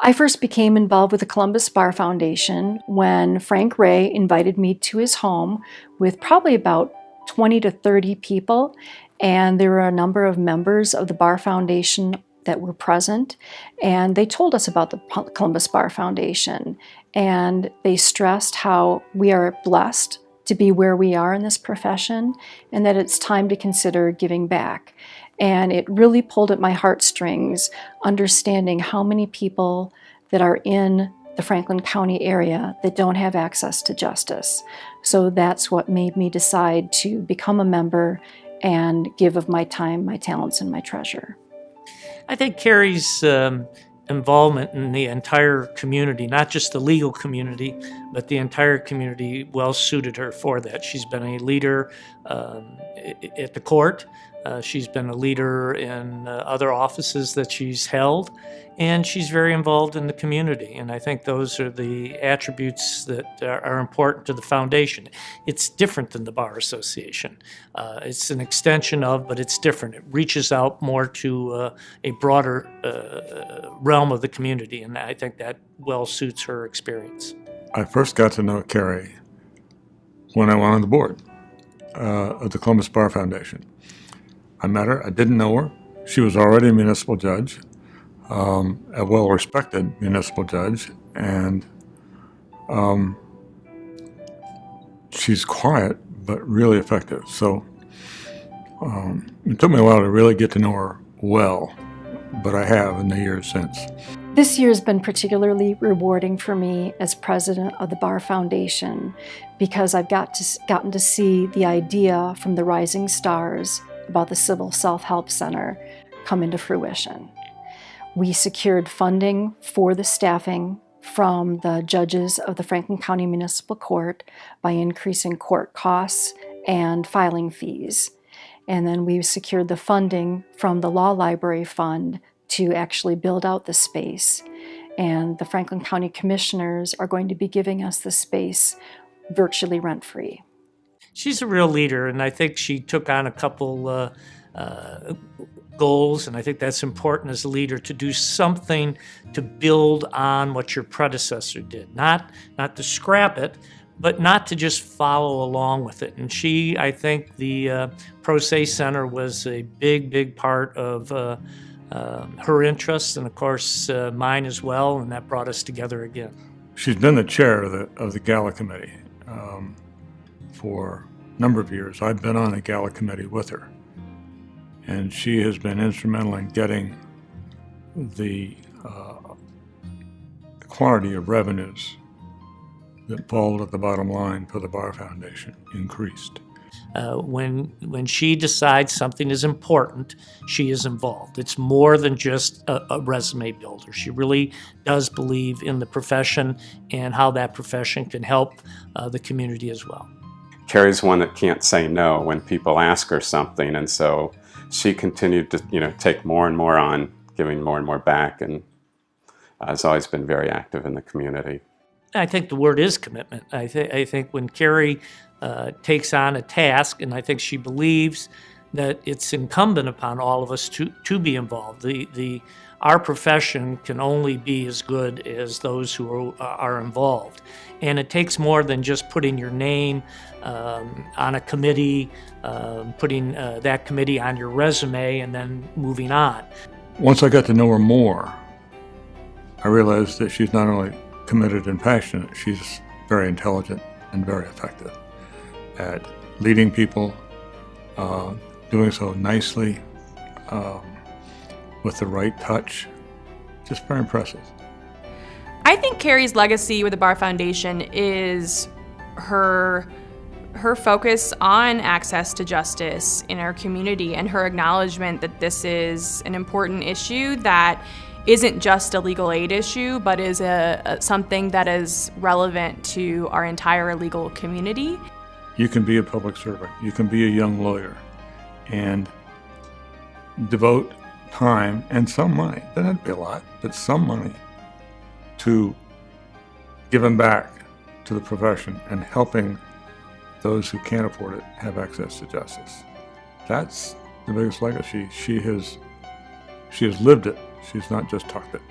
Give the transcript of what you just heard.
I first became involved with the Columbus Bar Foundation when Frank Ray invited me to his home with probably about 20 to 30 people, and there were a number of members of the Bar Foundation that were present, and they told us about the Columbus Bar Foundation, and they stressed how we are blessed to be where we are in this profession, and that it's time to consider giving back. And it really pulled at my heartstrings, understanding how many people that are in the Franklin County area that don't have access to justice. So that's what made me decide to become a member and give of my time, my talents, and my treasure. I think Carrie's involvement in the entire community, not just the legal community, but the entire community, well suited her for that. She's been a leader at the court. She's been a leader in other offices that she's held, and she's very involved in the community. And I think those are the attributes that are important to the foundation. It's different than the Bar Association. It's an extension of, but it's different. It reaches out more to a broader realm of the community, and I think that well suits her experience. I first got to know Carrie when I went on the board of the Columbus Bar Foundation. I met her. I didn't know her. She was already a municipal judge, a well-respected municipal judge, and she's quiet but really effective. So it took me a while to really get to know her well, but I have in the years since. This year has been particularly rewarding for me as president of the Bar Foundation because I've gotten to see the idea from the rising stars about the Civil Self-Help Center come into fruition. We secured funding for the staffing from the judges of the Franklin County Municipal Court by increasing court costs and filing fees. And then we secured the funding from the Law Library Fund to actually build out the space. And the Franklin County Commissioners are going to be giving us the space virtually rent-free. She's a real leader, and I think she took on a couple goals, and I think that's important as a leader, to do something to build on what your predecessor did. Not to scrap it, but not to just follow along with it. And I think the Pro Se Center was a big part of her interests, and of course mine as well, and that brought us together again. She's been the chair of the Gala Committee for a number of years. I've been on the Gala Committee with her, and she has been instrumental in getting the quantity of revenues that fall at the bottom line for the Bar Foundation increased. When she decides something is important, she is involved. It's more than just a resume builder. She really does believe in the profession and how that profession can help the community as well. Carrie's one that can't say no when people ask her something, and so she continued to take more and more on, giving more and more back, and has always been very active in the community. I think the word is commitment. I think when Carrie takes on a task, and I think she believes that it's incumbent upon all of us to be involved. Our profession can only be as good as those who are involved. And it takes more than just putting your name on a committee, putting that committee on your resume, and then moving on. Once I got to know her more, I realized that she's not only committed and passionate, she's very intelligent and very effective at leading people, doing so nicely, with the right touch. Just very impressive. I think Carrie's legacy with the Bar Foundation is her focus on access to justice in our community, and her acknowledgement that this is an important issue that isn't just a legal aid issue, but is something that is relevant to our entire legal community. You can be a public servant, you can be a young lawyer, and devote time and some money, doesn't have to be a lot, but some money, to giving back to the profession and helping those who can't afford it have access to justice. That's the biggest legacy. She has lived it. She's not just talked it.